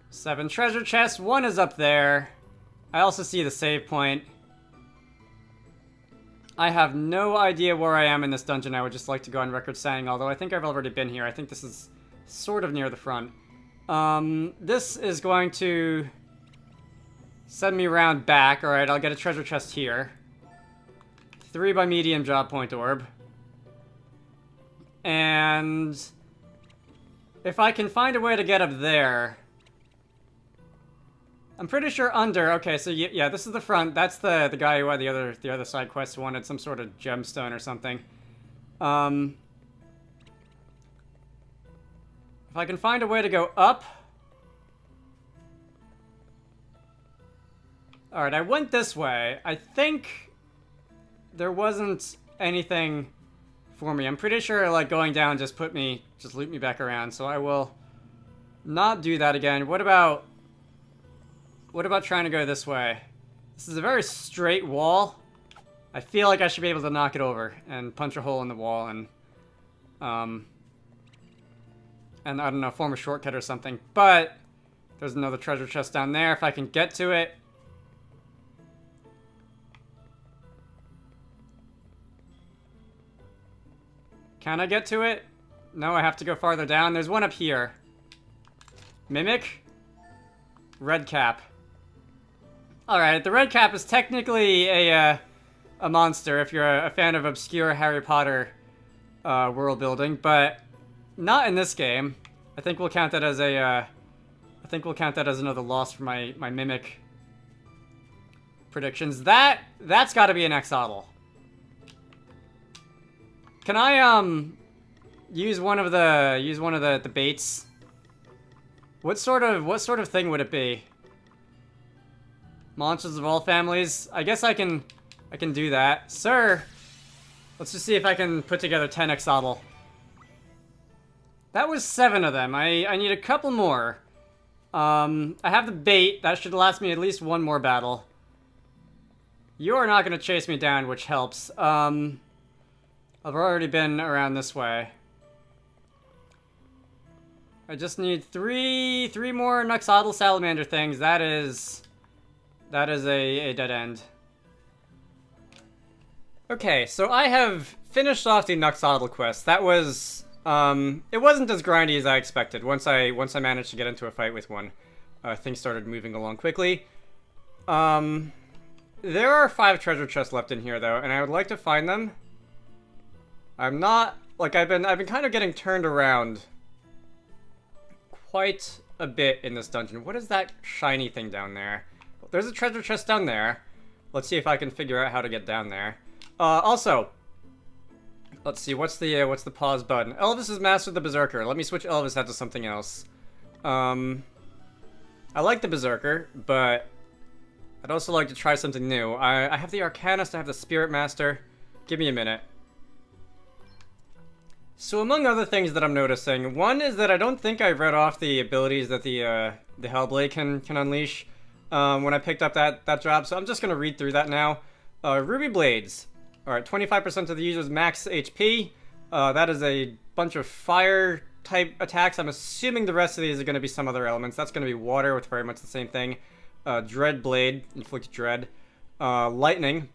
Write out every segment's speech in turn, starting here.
7 treasure chests. 1 is up there. I also see the save point. I have no idea where I am in this dungeon. I would just like to go on record saying, although I think I've already been here. I think this is sort of near the front. This is going to send me around back. Alright, I'll get a treasure chest here. 3 by medium job point orb. And if I can find a way to get up there... I'm pretty sure under... Okay, so yeah, this is the front. That's the guy who had the other side quest wanted some sort of gemstone or something. If I can find a way to go up... Alright, I went this way. I think there wasn't anything for me. I'm pretty sure, like, going down just loop me back around. So I will not do that again. What about trying to go this way? This is a very straight wall. I feel like I should be able to knock it over and punch a hole in the wall and I don't know, form a shortcut or something. But there's another treasure chest down there if I can get to it. Can I get to it? No, I have to go farther down. There's one up here. Mimic? Red cap. Alright, the red cap is technically a monster if you're a fan of obscure Harry Potter world building, but not in this game. I think we'll count that as another loss for my mimic predictions. That's got to be an axolotl. Can I use one of the baits? What sort of thing would it be? Monsters of all families. I guess I can do that. Sir, let's just see if I can put together 10 axolotl. That was 7 of them. I need a couple more. I have the bait. That should last me at least one more battle. You are not going to chase me down, which helps. I've already been around this way. I just need three more Nuxodal salamander things. That is a dead end. Okay, so I have finished off the Nuxodal quest. That was it wasn't as grindy as I expected. Once I managed to get into a fight with one, things started moving along quickly. There are 5 treasure chests left in here though, and I would like to find them. I'm not like I've been kind of getting turned around quite a bit in this dungeon. What is that shiny thing down there? There's a treasure chest down there. Let's see if I can figure out how to get down there. Also, let's see, what's the pause button? Elvis has mastered the Berserker. Let me switch Elvis out to something else. I like the Berserker, but I'd also like to try something new. I have the Arcanist, I have the Spirit Master. Give me a minute. So among other things that I'm noticing, one is that I don't think I read off the abilities that the Hellblade can unleash when I picked up that job, so I'm just going to read through that now. Ruby Blades. Alright, 25% of the user's max HP. That is a bunch of fire-type attacks. I'm assuming the rest of these are going to be some other elements. That's going to be water, with very much the same thing. Dread Blade, inflict dread. Lightning.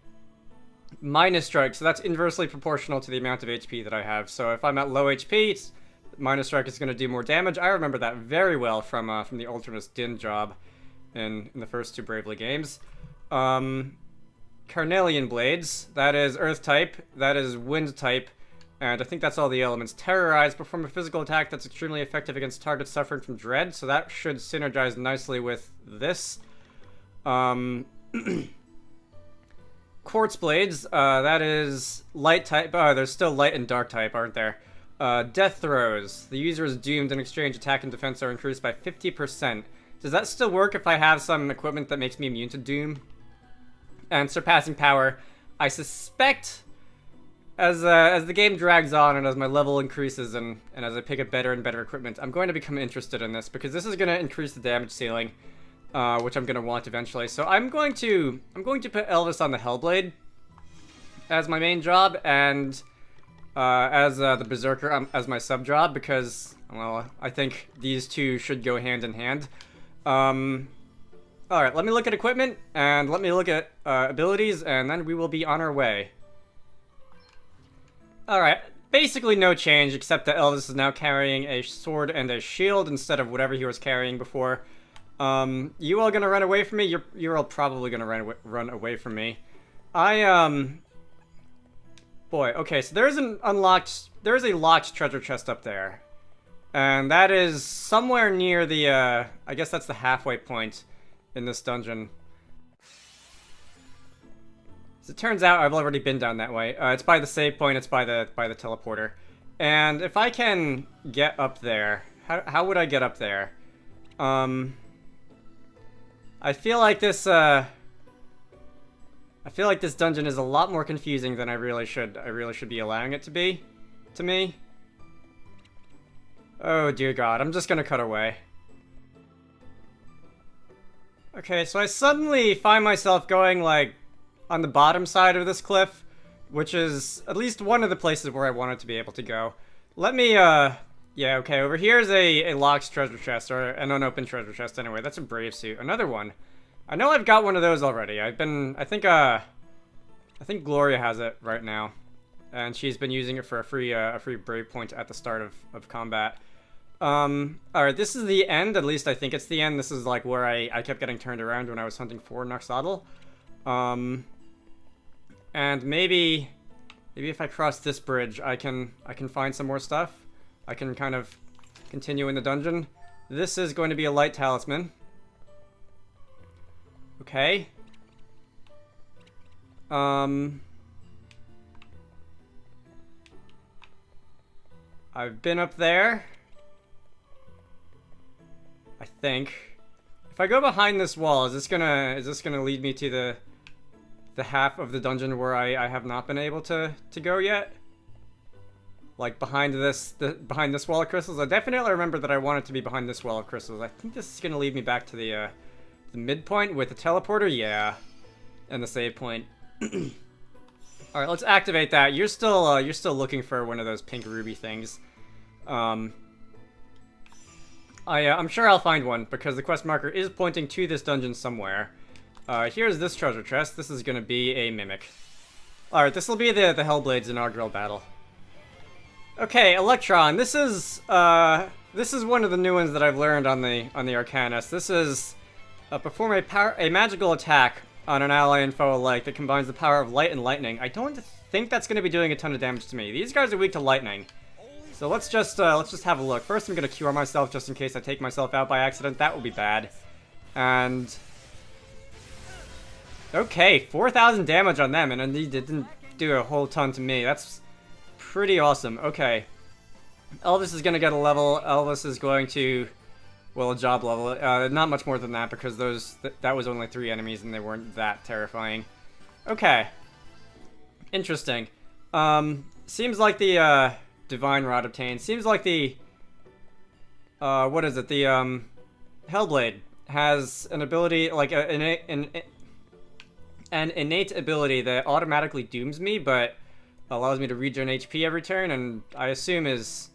Minus strike, so that's inversely proportional to the amount of HP that I have. So if I'm at low HP, minus strike is going to do more damage. I remember that very well from the Alternus Din job in the first 2 Bravely games. Carnelian Blades, that is Earth type, that is Wind type, and I think that's all the elements. Terrorize, perform a physical attack that's extremely effective against targets suffering from dread, so that should synergize nicely with this. Quartz Blades, that is light type. Oh, there's still light and dark type, aren't there? Death Throws. The user is doomed and exchange attack and defense are increased by 50%. Does that still work if I have some equipment that makes me immune to doom? And Surpassing Power. I suspect as the game drags on and as my level increases and as I pick up better and better equipment, I'm going to become interested in this because this is going to increase the damage ceiling. Which I'm going to want eventually. So I'm going to put Elvis on the Hellblade as my main job, and as the Berserker as my sub job, because, well, I think these two should go hand in hand. Alright, let me look at equipment, and let me look at abilities, and then we will be on our way. Alright, basically no change, except that Elvis is now carrying a sword and a shield instead of whatever he was carrying before. You all gonna run away from me? You're all probably gonna run away from me. Boy, okay, so there is a locked treasure chest up there. And that is somewhere near the, I guess that's the halfway point in this dungeon. As it turns out, I've already been down that way. It's by the save point, it's by the teleporter. And if I can get up there, how would I get up there? I feel like this dungeon is a lot more confusing than I really should be allowing it to be, to me. Oh dear God, I'm just gonna cut away. Okay, so I suddenly find myself going, like, on the bottom side of this cliff, which is at least one of the places where I wanted to be able to go. Let me, yeah, okay, over here is a locked treasure chest, or an unopened treasure chest anyway. That's a brave suit. Another one. I know I've got one of those already. I think Gloria has it right now. And she's been using it for a free brave point at the start of combat. Alright, this is the end, at least I think it's the end. This is like where I kept getting turned around when I was hunting for Noxodal. And maybe if I cross this bridge, I can find some more stuff. I can kind of continue in the dungeon. This is going to be a light talisman. Okay. I've been up there. I think. If I go behind this wall, is this gonna lead me to the half of the dungeon where I have not been able to go yet? Like behind this wall of crystals? I definitely remember that I wanted to be behind this wall of crystals. I think this is gonna lead me back to the midpoint with the teleporter, yeah. And the save point. Alright, let's activate that. You're still looking for one of those pink ruby things. I'm sure I'll find one, because the quest marker is pointing to this dungeon somewhere. Here's this treasure chest. This is gonna be a mimic. Alright, this will be the Hellblade's inaugural battle. Okay, Electron. This is one of the new ones that I've learned on the Arcanist. This is perform a magical attack on an ally and foe alike that combines the power of light and lightning. I don't think that's gonna be doing a ton of damage to me. These guys are weak to lightning. So let's just have a look. First, I'm gonna cure myself just in case I take myself out by accident. That would be bad. And okay, 4,000 damage on them, and indeed didn't do a whole ton to me. That's pretty awesome. Okay, Elvis is gonna get a level. Elvis is going to, well, a job level. Not much more than that because that was only 3 enemies and they weren't that terrifying. Okay, interesting. Seems like the Divine Rod obtained. Seems like the what is it? The Hellblade has an ability, like an innate ability that automatically dooms me, but allows me to regen HP every turn, and I assume has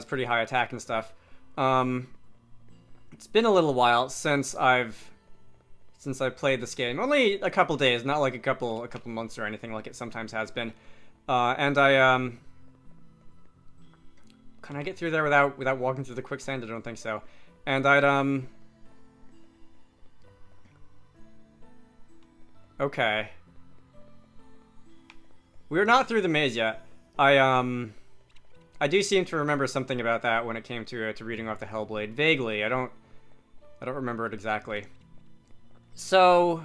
pretty high attack and stuff. It's been a little while since I've played this game. Only a couple days, not like a couple months or anything like it sometimes has been. And can I get through there without walking through the quicksand? I don't think so. And I'd okay. We're not through the maze yet. I do seem to remember something about that when it came to reading off the Hellblade. Vaguely. I don't remember it exactly. So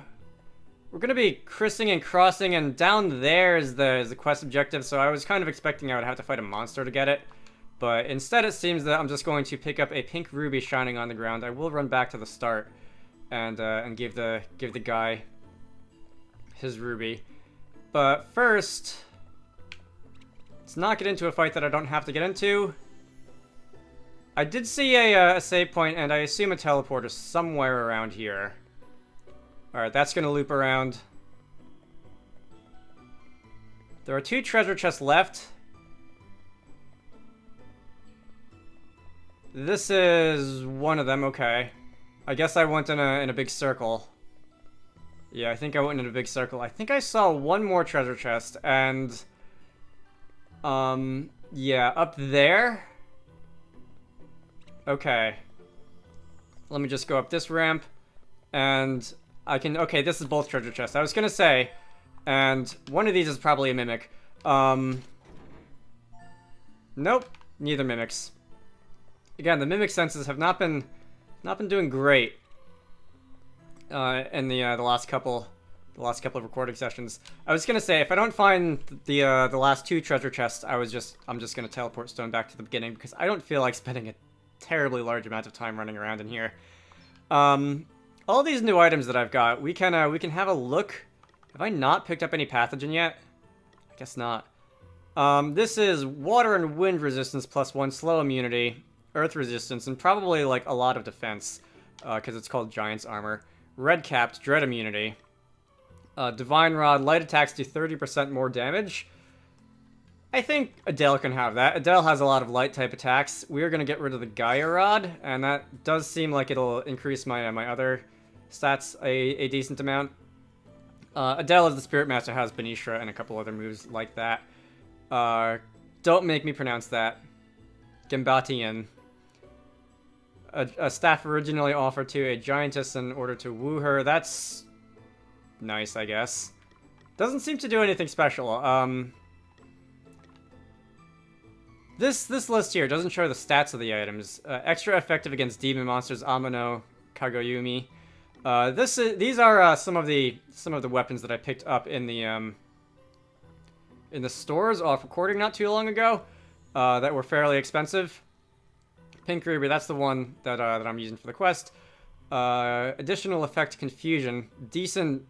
we're gonna be crissing and crossing, and down there is the quest objective, so I was kind of expecting I would have to fight a monster to get it. But instead it seems that I'm just going to pick up a pink ruby shining on the ground. I will run back to the start and give the guy his ruby. But first, let's not get into a fight that I don't have to get into. I did see a save point, and I assume a teleporter somewhere around here. Alright, that's gonna loop around. There are 2 treasure chests left. This is one of them, okay. I guess I went in a big circle. Yeah, I think I went in a big circle. I think I saw one more treasure chest, and... yeah, up there? Okay. Let me just go up this ramp, and I can... Okay, this is both treasure chests. I was gonna say, and one of these is probably a mimic. Nope, neither mimics. Again, the mimic senses have not been doing great in the last couple of recording sessions. I was gonna say, if I don't find the last two treasure chests, I'm just gonna teleport Stone back to the beginning, because I don't feel like spending a terribly large amount of time running around in here. All these new items that I've got, we can have a look. Have I not picked up any pathogen yet? I guess not. This is water and wind resistance +1, slow immunity, earth resistance, and probably like a lot of defense, because it's called Giant's Armor. Red capped, dread immunity. Divine Rod, light attacks do 30% more damage. I think Adele can have that. Adele has a lot of light type attacks. We're gonna get rid of the Gaia Rod, and that does seem like it'll increase my my other stats a decent amount. Adele as the Spirit Master has Benishra and a couple other moves like that. Don't make me pronounce that. Gambatian. A staff originally offered to a giantess in order to woo her. That's nice, I guess. Doesn't seem to do anything special. This list here doesn't show the stats of the items. Extra effective against demon monsters, Amano, Kagoyumi. These are some of the weapons that I picked up in the stores off recording not too long ago, that were fairly expensive. Pink Ruby, that's the one that I'm using for the quest. Additional effect confusion, decent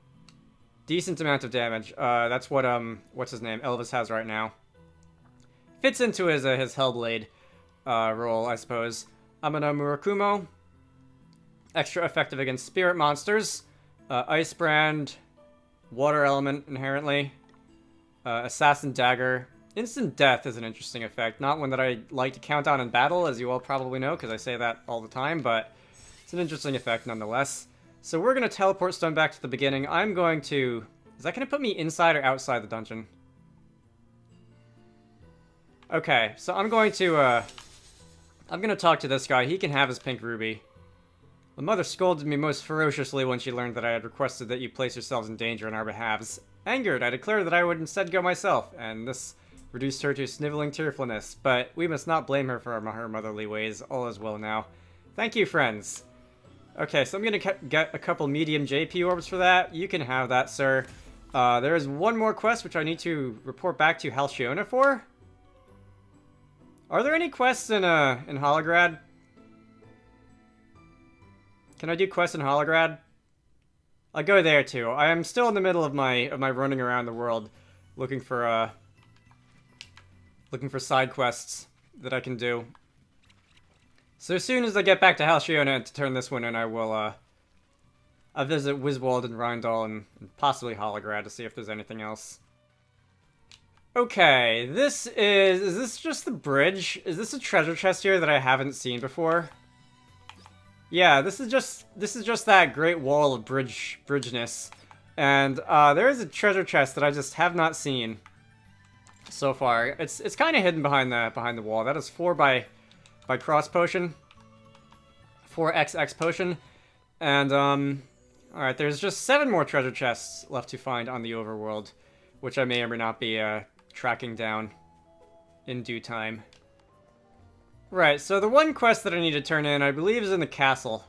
amount of damage. That's what what's his name, Elvis has right now. Fits into his Hellblade role, I suppose. Amano Murakumo, extra effective against spirit monsters. Ice Brand, water element inherently. Assassin Dagger. Instant Death is an interesting effect. Not one that I like to count on in battle, as you all probably know, because I say that all the time, but it's an interesting effect nonetheless. So we're going to teleport Stone back to the beginning. I'm going to... Is that going to put me inside or outside the dungeon? Okay, so I'm going to talk to this guy. He can have his Pink Ruby. My mother scolded me most ferociously when she learned that I had requested that you place yourselves in danger on our behalves. Angered, I declared that I would instead go myself, and this reduced her to sniveling tearfulness, but we must not blame her for her motherly ways. All is well now. Thank you, friends. Okay, so I'm gonna get a couple medium JP orbs for that. You can have that, sir. There is one more quest which I need to report back to Halcyone for. Are there any quests in Holograd? Can I do quests in Holograd? I'll go there too. I am still in the middle of my running around the world, looking for side quests that I can do. So as soon as I get back to Halcyone to turn this one in, I will I'll visit Wiswald and Rindal and possibly Holograd to see if there's anything else. Okay, is this just the bridge? Is this a treasure chest here that I haven't seen before? Yeah, this is just that great wall of bridgeness. And there is a treasure chest that I just have not seen so far. It's kind of hidden behind the wall. That is 4 by cross potion. 4XX potion. And alright, there's just 7 more treasure chests left to find on the overworld, which I may or may not be tracking down in due time. Right, so the one quest that I need to turn in, I believe, is in the castle.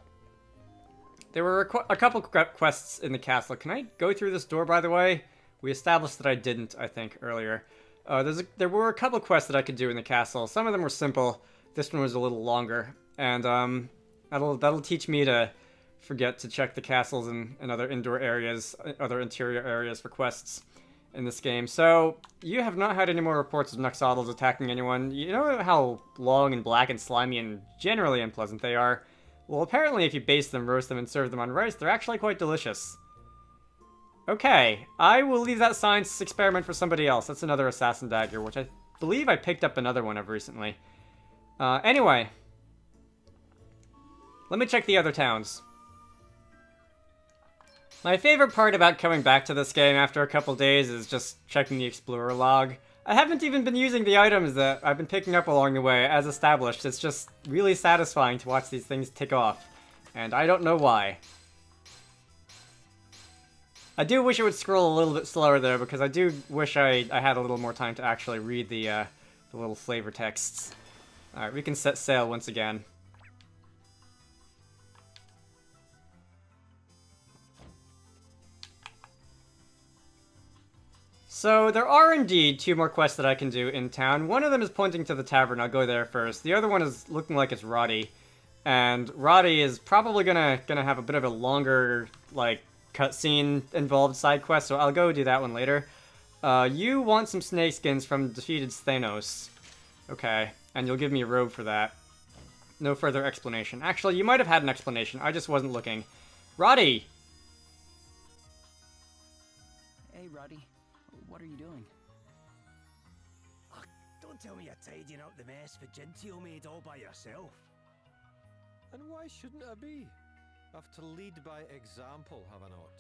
There were a couple quests in the castle. Can I go through this door, by the way? We established that I didn't, I think, earlier. There were a couple quests that I could do in the castle. Some of them were simple. This one was a little longer. And that'll teach me to forget to check the castles and other indoor areas, other interior areas for quests in this game. So, you have not had any more reports of Noxodals attacking anyone. You know how long and black and slimy and generally unpleasant they are? Well, apparently if you baste them, roast them, and serve them on rice, they're actually quite delicious. Okay, I will leave that science experiment for somebody else. That's another assassin dagger, which I believe I picked up another one of recently. Anyway. Let me check the other towns. My favorite part about coming back to this game after a couple days is just checking the Explorer log. I haven't even been using the items that I've been picking up along the way, as established. It's just really satisfying to watch these things tick off, and I don't know why. I do wish it would scroll a little bit slower there, because I do wish I had a little more time to actually read the little flavor texts. Alright, we can set sail once again. So, there are indeed 2 more quests that I can do in town. One of them is pointing to the tavern, I'll go there first. The other one is looking like it's Roddy. And Roddy is probably gonna have a bit of a longer, like, cutscene involved side quest, so I'll go do that one later. You want some snake skins from defeated Thanos. Okay, and you'll give me a robe for that. No further explanation. Actually, you might have had an explanation, I just wasn't looking. Roddy! Hey, Roddy. What are you doing? Oh, don't tell me you're tidying up the mess for Gentile made all by yourself. And why shouldn't I be? I've to lead by example, have I not?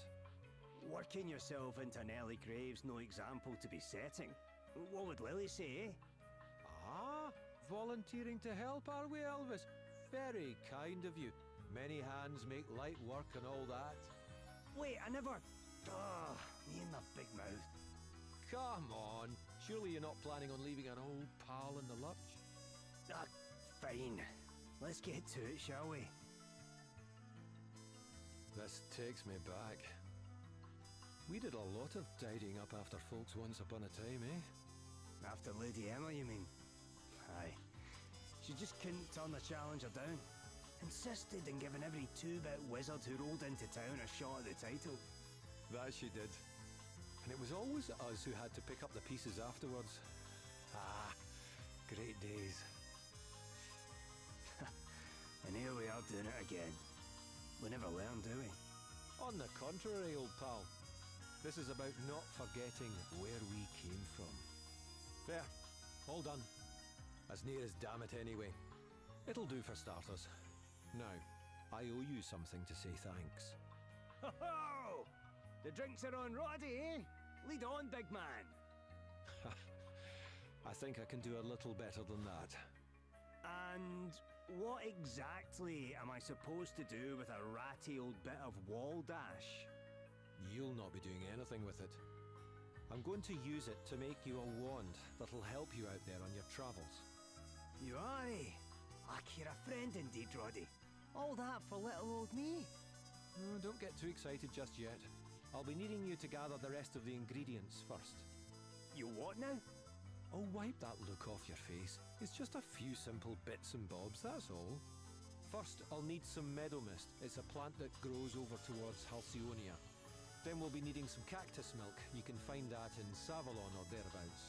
Working yourself into an early grave's no example to be setting. What would Lily say, eh? Ah, volunteering to help, are we, Elvis? Very kind of you. Many hands make light work and all that. Wait, I never... Oh, me and my big mouth. Come on. Surely you're not planning on leaving an old pal in the lurch? Ah, fine. Let's get to it, shall we? This takes me back. We did a lot of tidying up after folks once upon a time, eh? After Lady Emma, you mean? Aye. She just couldn't turn the challenger down. Insisted in giving every 2-bit wizard who rolled into town a shot at the title. That she did. And it was always us who had to pick up the pieces afterwards. Ah, great days. And here we are doing it again. We never learn, do we? On the contrary, old pal. This is about not forgetting where we came from. There, all done. As near as damn it anyway. It'll do for starters. Now, I owe you something to say thanks. Ho ho! The drinks are on Roddy, eh? Lead on, big man. I think I can do a little better than that. And what exactly am I supposed to do with a ratty old bit of wall dash? You'll not be doing anything with it. I'm going to use it to make you a wand that'll help you out there on your travels. You are, eh? Like you're a friend indeed, Roddy. All that for little old me? Oh, don't get too excited just yet. I'll be needing you to gather the rest of the ingredients first. You what now? Oh, wipe that look off your face. It's just a few simple bits and bobs, that's all. First, I'll need some Meadow Mist. It's a plant that grows over towards Halcyonia. Then we'll be needing some cactus milk. You can find that in Savalon or thereabouts.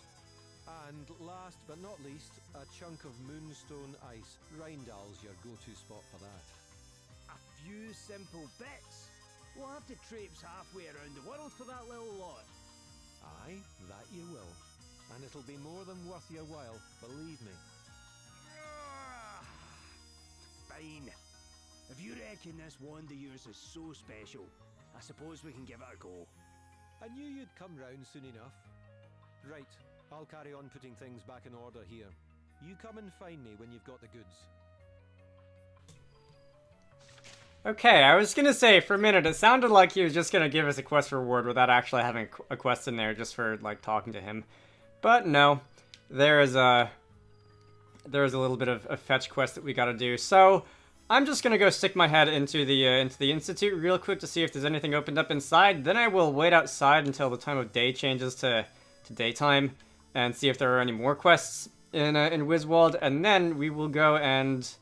And last but not least, a chunk of moonstone ice. Rindal's your go-to spot for that. A few simple bits? We'll have to traipse halfway around the world for that little lot. Aye, that you will. And it'll be more than worth your while, believe me. Fine. If you reckon this wand of yours is so special, I suppose we can give it a go. I knew you'd come round soon enough. Right, I'll carry on putting things back in order here. You come and find me when you've got the goods. Okay, I was gonna say, for a minute, it sounded like he was just gonna give us a quest reward without actually having a quest in there just for, like, talking to him. But no, there is a little bit of a fetch quest that we gotta do. So, I'm just gonna go stick my head into the Institute real quick to see if there's anything opened up inside. Then I will wait outside until the time of day changes to daytime and see if there are any more quests in Wiswald, and then we will go and...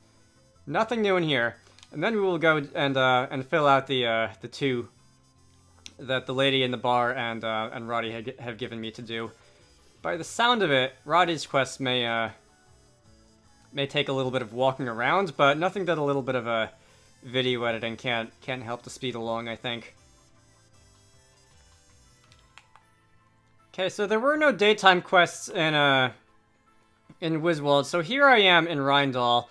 Nothing new in here. And then we will go and fill out the 2 that the lady in the bar and Roddy have given me to do. By the sound of it, Roddy's quest may take a little bit of walking around, but nothing that a little bit of a video editing can't help to speed along, I think. Okay, so there were no daytime quests in Wiswald, so here I am in Rindal.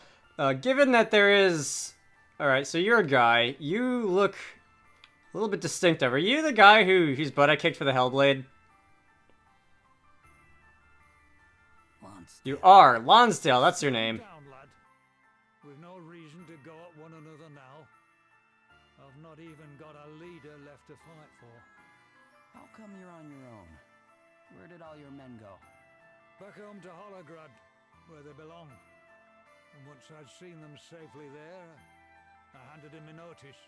Given that there is... Alright, so you're a guy. You look little bit distinctive. Are you the guy whose butt I kicked for the Hellblade? Lonsdale. You are. Lonsdale, that's your name. Down, lad. We've no reason to go at one another now. I've not even got a leader left to fight for. How come you're on your own? Where did all your men go? Back home to Holograd, where they belong. And once I'd seen them safely there, I handed him a notice.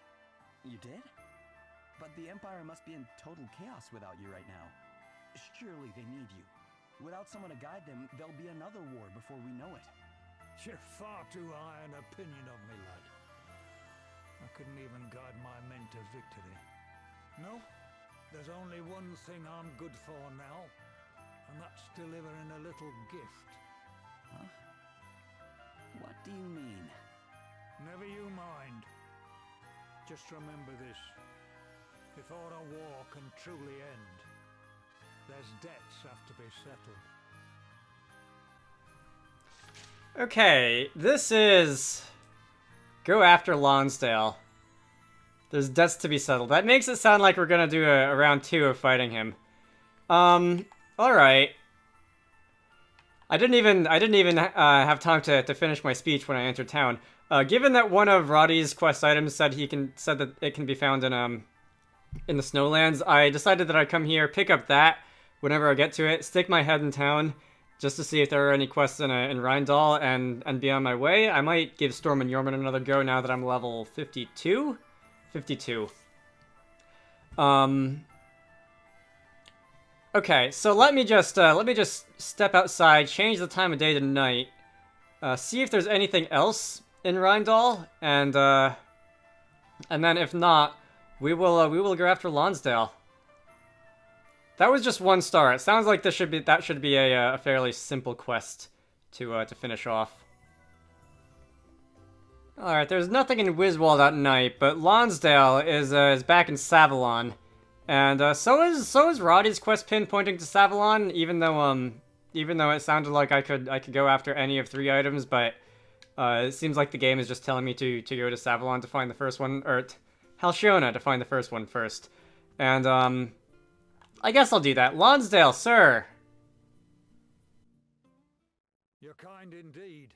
You did? But the Empire must be in total chaos without you right now. Surely they need you. Without someone to guide them, there'll be another war before we know it. You're far too high an opinion of me, lad. I couldn't even guide my men to victory. No, there's only one thing I'm good for now, and that's delivering a little gift. Huh? What do you mean? Never you mind. Just remember this. Before a war can truly end, there's debts have to be settled. Okay, this is... Go after Lonsdale. There's debts to be settled. That makes it sound like we're gonna do a round 2 of fighting him. Alright. I didn't even have time to finish my speech when I entered town. Given that one of Roddy's quest items said that it can be found in the Snowlands, I decided that I'd come here, pick up that whenever I get to it, stick my head in town, just to see if there are any quests in Rheindal, and be on my way. I might give Storm and Yorman another go now that I'm level 52? 52. Okay, so let me just step outside, change the time of day to night, see if there's anything else in Rheindal, and then if not, we will go after Lonsdale. That was just 1 star. It sounds like that should be a fairly simple quest to finish off. All right, there's nothing in Wiswall that night, but Lonsdale is back in Savalon, and so is Roddy's quest pin pointing to Savalon. Even though it sounded like I could go after any of 3 items, but it seems like the game is just telling me to go to Savalon to find the first one, or Halshona to find the first one first, and I guess I'll do that. Lonsdale, sir. You're kind indeed,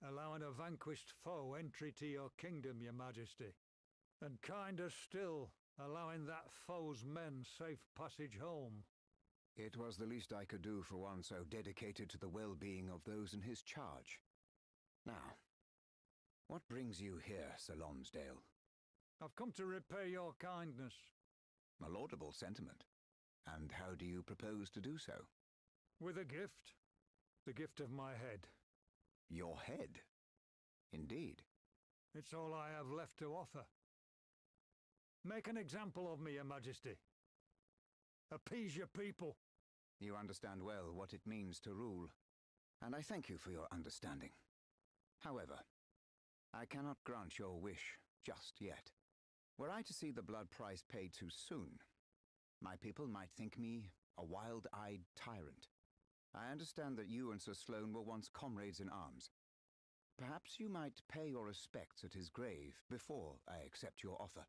allowing a vanquished foe entry to your kingdom, your majesty. And kinder still, allowing that foe's men safe passage home. It was the least I could do for one so dedicated to the well-being of those in his charge. Now, what brings you here, Sir Lonsdale? I've come to repay your kindness. A laudable sentiment. And how do you propose to do so? With a gift. The gift of my head. Your head? Indeed. It's all I have left to offer. Make an example of me, your majesty. Appease your people. You understand well what it means to rule, and I thank you for your understanding. However, I cannot grant your wish just yet. Were I to see the blood price paid too soon, my people might think me a wild-eyed tyrant. I understand that you and Sir Sloane were once comrades in arms. Perhaps you might pay your respects at his grave before I accept your offer.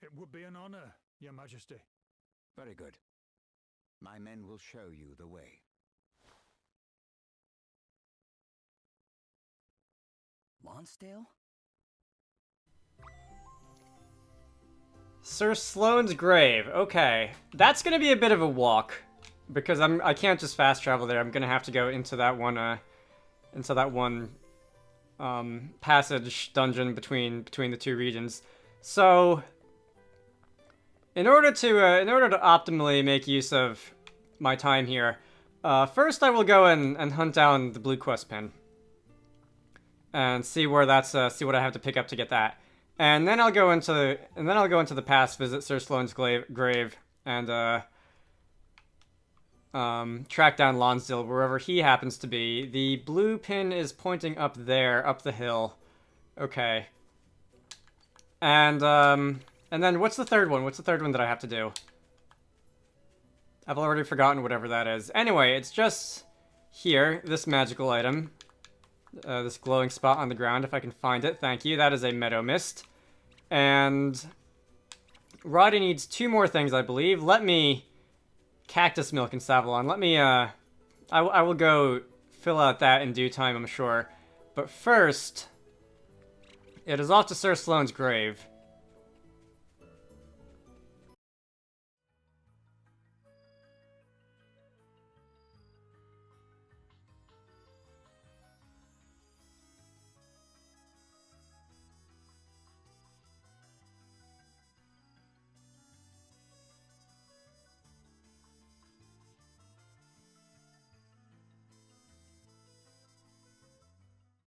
It would be an honor, your majesty. Very good. My men will show you the way. Lonsdale? Sir Sloane's grave. Okay, that's gonna be a bit of a walk because I can't just fast travel there. I'm gonna have to go into that one passage dungeon between the 2 regions. So in order to optimally make use of my time here, first I will go and hunt down the blue quest pin and see where that's see what I have to pick up to get that. And then I'll go into the past, visit Sir Sloane's grave, and track down Lonsdale wherever he happens to be. The blue pin is pointing up there, up the hill. Okay. And then what's the third one? What's the third one that I have to do? I've already forgotten whatever that is. Anyway, it's just here, this magical item. This glowing spot on the ground, if I can find it. Thank you. That is a Meadow Mist. And Roddy needs 2 more things, I believe. Let me... Cactus milk in Savalon. Let me, I will go fill out that in due time, I'm sure. But first, it is off to Sir Sloane's grave.